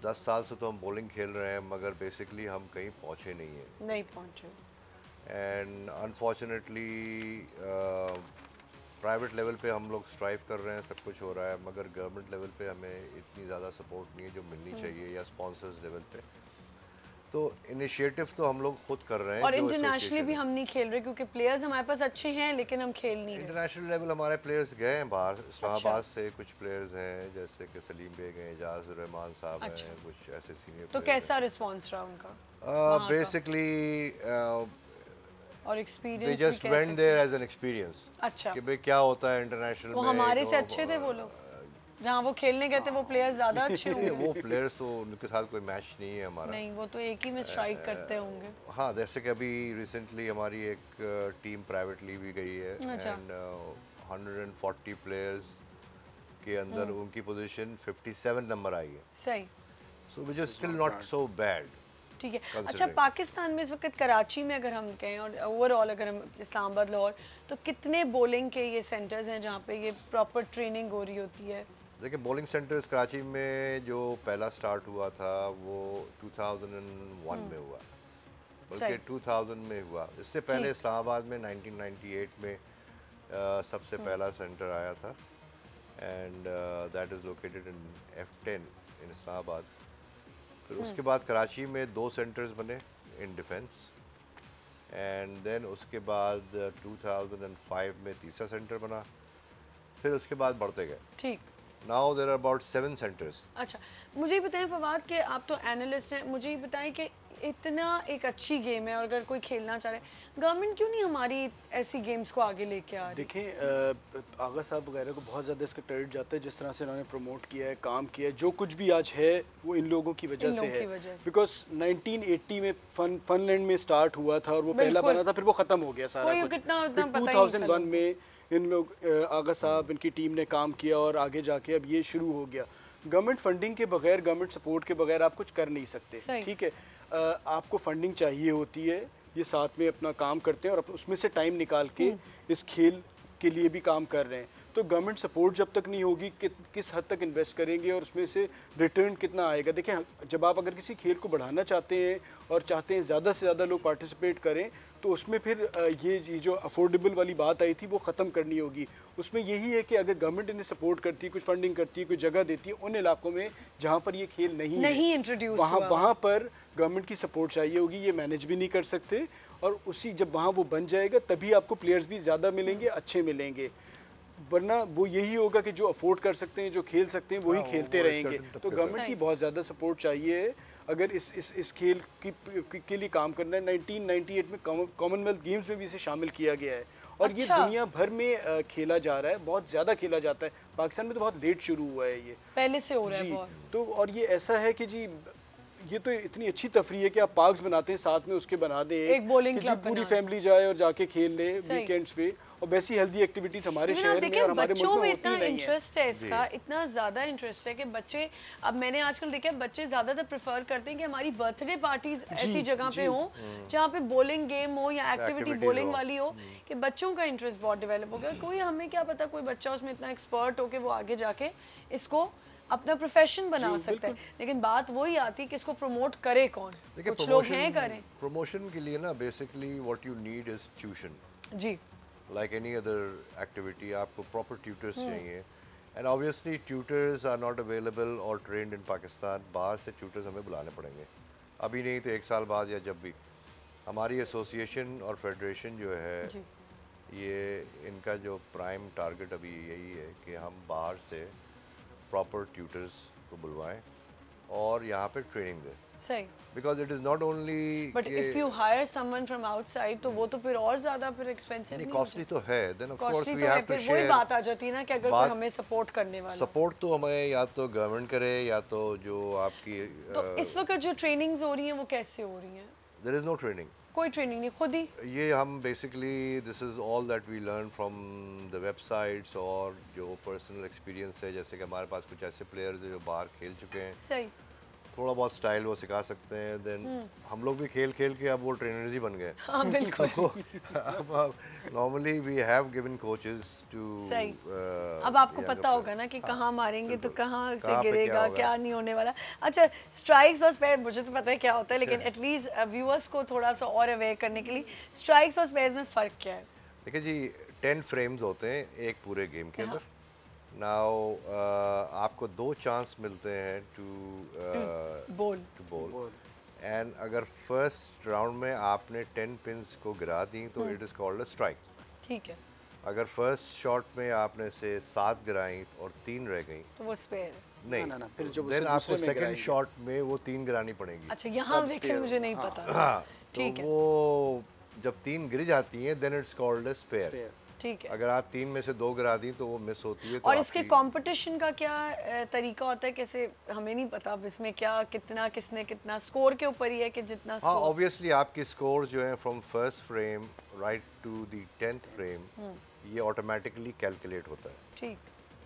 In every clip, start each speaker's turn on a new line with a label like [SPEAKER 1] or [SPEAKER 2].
[SPEAKER 1] 10 साल से तो हम बॉलिंग खेल रहे हैं, मगर बेसिकली हम कहीं पहुंचे नहीं हैं।
[SPEAKER 2] नहीं पहुंचे।
[SPEAKER 1] एंड अनफॉर्चुनेटली प्राइवेट लेवल पे हम लोग स्ट्राइव कर रहे हैं, सब कुछ हो रहा है, मगर गवर्नमेंट लेवल पे हमें इतनी ज़्यादा सपोर्ट नहीं है जो मिलनी चाहिए, या स्पॉन्सर्स लेवल पे। तो इनिशिएटिव तो हम लोग खुद कर रहे हैं।
[SPEAKER 2] और
[SPEAKER 1] जो
[SPEAKER 2] इंटरनेशनली भी हम नहीं खेल रहे क्योंकि प्लेयर्स हमारे पास अच्छे हैं लेकिन हम खेल नहीं रहे।
[SPEAKER 1] इंटरनेशनल लेवल हमारे प्लेयर्स गए हैं बाहर, इस्लामाबाद से कुछ प्लेयर्स हैं, जैसे कि सलीम बेग हैं, एजाज रहमान साहब हैं, कुछ ऐसे सीनियर।
[SPEAKER 2] तो कैसा रिस्पांस रहा उनका?
[SPEAKER 1] बेसिकली
[SPEAKER 2] और
[SPEAKER 1] they
[SPEAKER 2] experience
[SPEAKER 1] just went there as an experience.
[SPEAKER 2] अच्छा,
[SPEAKER 1] कि भाई क्या होता है इंटरनेशनल
[SPEAKER 2] वो
[SPEAKER 1] में।
[SPEAKER 2] हमारे से अच्छे थे वो लोग, जहाँ वो खेलने गए थे वो प्लेयर्स ज्यादा अच्छे होंगे।
[SPEAKER 1] वो प्लेयर्स तो उनके साथ कोई मैच नहीं है हमारा।
[SPEAKER 2] नहीं, वो तो एक ही में स्ट्राइक करते होंगे।
[SPEAKER 1] हाँ, जैसे कि अभी रिसेंटली हमारी एक टीम प्राइवेटली भी गई है, एंड 140 प्लेयर्स के अंदर उनकी पोजीशन 57 नंबर आई है।
[SPEAKER 2] सही।
[SPEAKER 1] So which is still not so bad.
[SPEAKER 2] ठीक है। अच्छा, पाकिस्तान में इस वक्त कराची में अगर हम कहें और ओवरऑल अगर हम इस्लामाबाद लाहौर, तो कितने बॉलिंग के ये सेंटर्स हैं जहाँ पे ये प्रॉपर ट्रेनिंग हो रही होती है?
[SPEAKER 1] देखिए, बॉलिंग सेंटर्स कराची में जो पहला स्टार्ट हुआ था वो 2001 में हुआ, बल्कि 2000 में हुआ। इससे पहले इस्लामाबाद में 1998 में सबसे पहला सेंटर आया था, and that is located in F10 इन इस्लामाबाद। फिर उसके बाद कराची में 2 सेंटर्स बने इन डिफेंस, एंड देन उसके बाद 2005 में तीसरा सेंटर बना, फिर उसके बाद बढ़ते गए।
[SPEAKER 2] ठीक।
[SPEAKER 1] Now there are about 7 centres.
[SPEAKER 2] अच्छा, मुझे ये बताएं फवाद कि आप तो एनालिस्ट हैं, मुझे ये बताएं कि इतना एक अच्छी गेम है और अगर कोई खेलना चाह रहा है, गवर्नमेंट क्यों नहीं हमारी ऐसी गेम्स को आगे लेके आ रही?
[SPEAKER 3] देखें, आगा साहब वगैरह को बहुत ज़्यादा इसका क्रेडिट जाता है, जिस तरह से उन्होंने प्रमोट किया है, काम किया है, जो कुछ भी आज है वो इन लोगों की वजह से है। बिकॉज 1980 में फिनलैंड में स्टार्ट हुआ था और वो पहला बना था, फिर वो ख़त्म हो गया सारा कुछ। 2001 में इन लोग आगा साहब, इनकी टीम ने काम किया और आगे जाके अब ये शुरू हो गया। गवर्नमेंट फंडिंग के बगैर, गवर्नमेंट सपोर्ट के बगैर आप कुछ कर नहीं सकते। ठीक है, आपको फंडिंग चाहिए होती है, ये साथ में अपना काम करते हैं और उसमें से टाइम निकाल के इस खेल के लिए भी काम कर रहे हैं। तो गवर्नमेंट सपोर्ट जब तक नहीं होगी कि किस हद तक इन्वेस्ट करेंगे और उसमें से रिटर्न कितना आएगा। देखें, जब आप अगर किसी खेल को बढ़ाना चाहते हैं और चाहते हैं ज़्यादा से ज़्यादा लोग पार्टिसिपेट करें, तो उसमें फिर ये जो अफोर्डेबल वाली बात आई थी वो ख़त्म करनी होगी। उसमें यही है कि अगर गवर्नमेंट इन्हें सपोर्ट करती है, कुछ फंडिंग करती है, कुछ जगह देती है उन इलाकों में जहाँ पर ये खेल नहीं
[SPEAKER 2] इंट्रोड्यूस,
[SPEAKER 3] वहाँ पर गवर्नमेंट की सपोर्ट चाहिए होगी। ये मैनेज भी नहीं कर सकते, और उसी जब वहाँ वो बन जाएगा तभी आपको प्लेयर्स भी ज़्यादा मिलेंगे, अच्छे मिलेंगे। वरना वो यही होगा कि जो अफोर्ड कर सकते हैं, जो खेल सकते हैं, वही खेलते रहेंगे। तो गवर्नमेंट की बहुत ज़्यादा सपोर्ट चाहिए है अगर इस खेल के लिए काम करना है। 1998 में कॉमनवेल्थ गेम्स में भी इसे शामिल किया गया है और ये दुनिया भर में खेला जा रहा है, बहुत ज़्यादा खेला जाता है। पाकिस्तान में तो बहुत लेट शुरू हुआ है, ये
[SPEAKER 2] पहले से हो रहा है बहुत।
[SPEAKER 3] तो और ये ऐसा है कि जी ये तो इतनी अच्छी तफरी है कि आप पार्क्स बनाते हैं, साथ में उसके बना दे
[SPEAKER 2] एक बॉलिंग क्लब,
[SPEAKER 3] पूरी फैमिली जाए और जाके खेल ले वीकेंड्स पे। और वैसी हेल्दी एक्टिविटीज हमारे शहर में और हमारे मुल्क में होती नहीं है।
[SPEAKER 2] इंटरेस्ट है इसका, इतना ज़्यादा इंटरेस्ट है कि बच्चे, अब मैंने आजकल देखा है बच्चे ज़्यादातर प्रेफर करते हैं कि हमारी बर्थडे पार्टीज ऐसी जगह पे हो जहाँ पे बॉलिंग गेम हो या एक्टिविटी बॉलिंग वाली हो, कि बच्चों का इंटरेस्ट बहुत डेवलप हो गया। कोई, हमें क्या पता, कोई बच्चा उसमें इतना एक्सपर्ट हो कि वो आगे जाके इसको अपना प्रोफेशन बना सकता है, लेकिन बात वही आती है कि इसको प्रमोट करे कौन। कुछ लोग हैं करें
[SPEAKER 1] प्रमोशन के लिए ना, basically what you need is tuition.
[SPEAKER 2] जी,
[SPEAKER 1] लाइक एनी अदर एक्टिविटी, आपको प्रॉपर ट्यूटर्स चाहिए, and obviously tutors are not available और ट्रेंड इन पाकिस्तान। बाहर से ट्यूटर्स हमें बुलाने पड़ेंगे, अभी नहीं तो 1 साल बाद या जब भी। हमारी एसोसिएशन और फेडरेशन जो है, ये इनका जो प्राइम टारगेट अभी यही है कि हम बाहर से प्रॉपर ट्यूटर्स को बुलवाएं और यहाँ पे ट्रेनिंग दें।
[SPEAKER 2] सही।
[SPEAKER 1] Because it is not only,
[SPEAKER 2] but if you hire someone from outside तो वो तो फिर और ज़्यादा फिर एक्सपेंसिव नहीं,
[SPEAKER 1] कॉस्टली तो है। Then of course we have to share.
[SPEAKER 2] वही बात आ जाती है ना कि अगर कोई हमें सपोर्ट करने वाला,
[SPEAKER 1] सपोर्ट तो हमें या तो गवर्नमेंट करे या तो जो आपकी
[SPEAKER 2] तो इस वक्त जो ट्रेनिंग्स हो रही हैं वो कैसे हो रही हैं?
[SPEAKER 1] देयर इज़ नो ट्रेनिंग,
[SPEAKER 2] कोई ट्रेनिंग नहीं, खुद ही
[SPEAKER 1] ये हम basically this is all that we learn from the websites और जो पर्सनल एक्सपीरियंस है। जैसे कि हमारे पास कुछ ऐसे प्लेयर्स हैं जो बाहर खेल चुके हैं,
[SPEAKER 2] सही,
[SPEAKER 1] थोड़ा बहुत स्टाइल वो सिखा सकते हैं। देन हम लोग भी खेल खेल के अब वो ट्रेनर्स ही बन गए।
[SPEAKER 2] हाँ, बिल्कुल।
[SPEAKER 1] Normally we have given coaches too.
[SPEAKER 2] अब आपको पता होगा ना कि कहाँ मारेंगे तो कहाँ से गिरेगा, क्या नहीं होने वाला। अच्छा, स्ट्राइक्स और स्पेयर मुझे तो पता है क्या होता है, लेकिन एटलीस्ट व्यूअर्स को थोड़ा सा और अवेयर करने के लिए स्ट्राइक्स और स्पेयर्स में फ़र्क क्या है?
[SPEAKER 1] देखिए जी, 10 फ्रेम्स होते हैं एक पूरे गेम के अंदर। नाउ आपको 2 चांस मिलते हैं टू बोल एंड अगर फर्स्ट राउंड में आपने 10 पिन्स को गिरा दी तो it is called a strike.
[SPEAKER 2] ठीक है।
[SPEAKER 1] अगर फर्स्ट शॉट में आपने से 7 गिराई और 3 रह गई
[SPEAKER 2] तो वो स्पेयर
[SPEAKER 1] नहीं।
[SPEAKER 3] ना, फिर जब
[SPEAKER 1] देन आपको सेकंड शॉट में वो 3 गिरानी पड़ेगी।
[SPEAKER 2] अच्छा, यहाँ देखिए मुझे नहीं पता।
[SPEAKER 1] हाँ,
[SPEAKER 2] ठीक है।
[SPEAKER 1] तो वो जब 3 गिर जाती हैं then it's called a spare.
[SPEAKER 2] ठीक है।
[SPEAKER 1] अगर आप 3 में से 2 गिरा दी तो वो मिस होती है। तो
[SPEAKER 2] और इसके कंपटीशन का क्या तरीका होता है, कैसे हमें नहीं पता अब इसमें क्या कितना किसने कितना स्कोर के ऊपर ही है कि जितना
[SPEAKER 1] हाँ, ऑब्वियसली आपकी स्कोर जो है from first frame right to the 10th frame ये ऑटोमेटिकली कैलकुलेट होता है।
[SPEAKER 2] ठीक।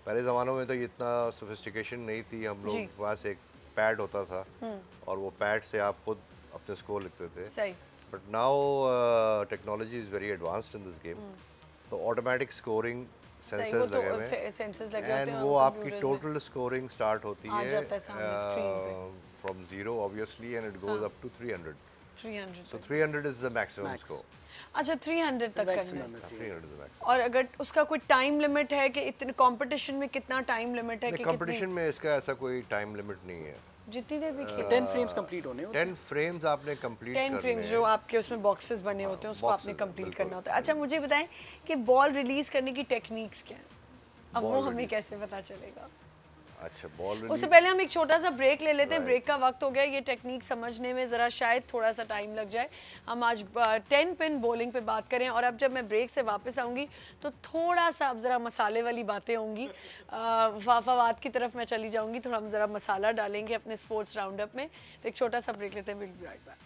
[SPEAKER 1] पहले ज़मानों में तो ये इतना सोफिस्टिकेशन नहीं थी। हम लोग के पास एक पैड होता था और वो पैड से आप खुद अपने स्कोर लिखते थे।
[SPEAKER 2] सही।
[SPEAKER 1] But now technology is very advanced in this game. तो ऑटोमेटिक स्कोरिंग सेंसर्स लगे हुए हैं एंड वो आपकी टोटल स्कोरिंग स्टार्ट होती है from 0 obviously and it goes up to 300। So 300 is the maximum score.
[SPEAKER 2] अच्छा, 300 तक करना है।
[SPEAKER 1] 300 is the maximum.
[SPEAKER 2] और अगर उसका कोई टाइम लिमिट है कि इतने कंपटीशन में कितना टाइम लिमिट है कि
[SPEAKER 1] कंपटीशन में इसका ऐसा कोई टाइम लिमिट नहीं है।
[SPEAKER 2] जितनी देर भी
[SPEAKER 3] 10 फ्रेम्स कंप्लीट होने होते हैं।
[SPEAKER 1] 10 फ्रेम्स आपने कंप्लीट
[SPEAKER 2] 10 फ्रेम्स जो आपके उसमें बॉक्सेस बने होते हैं उसको आपने कंप्लीट करना होता है। अच्छा, मुझे बताएं कि बॉल रिलीज करने की टेक्निक्स क्या हैं? अब वो हमें कैसे पता चलेगा?
[SPEAKER 1] अच्छा, बॉल
[SPEAKER 2] उससे पहले हम एक छोटा सा ब्रेक ले लेते हैं। ब्रेक का वक्त हो गया। ये टेक्निक समझने में ज़रा शायद थोड़ा सा टाइम लग जाए। हम आज 10 पिन बॉलिंग पे बात करें और अब जब मैं ब्रेक से वापस आऊँगी तो थोड़ा सा अब ज़रा मसाले वाली बातें होंगी। फवाद की तरफ मैं चली जाऊँगी, थोड़ा हम ज़रा मसाला डालेंगे अपने स्पोर्ट्स राउंड अप में। तो एक छोटा सा ब्रेक लेते हैं, विल बी राइट बैक।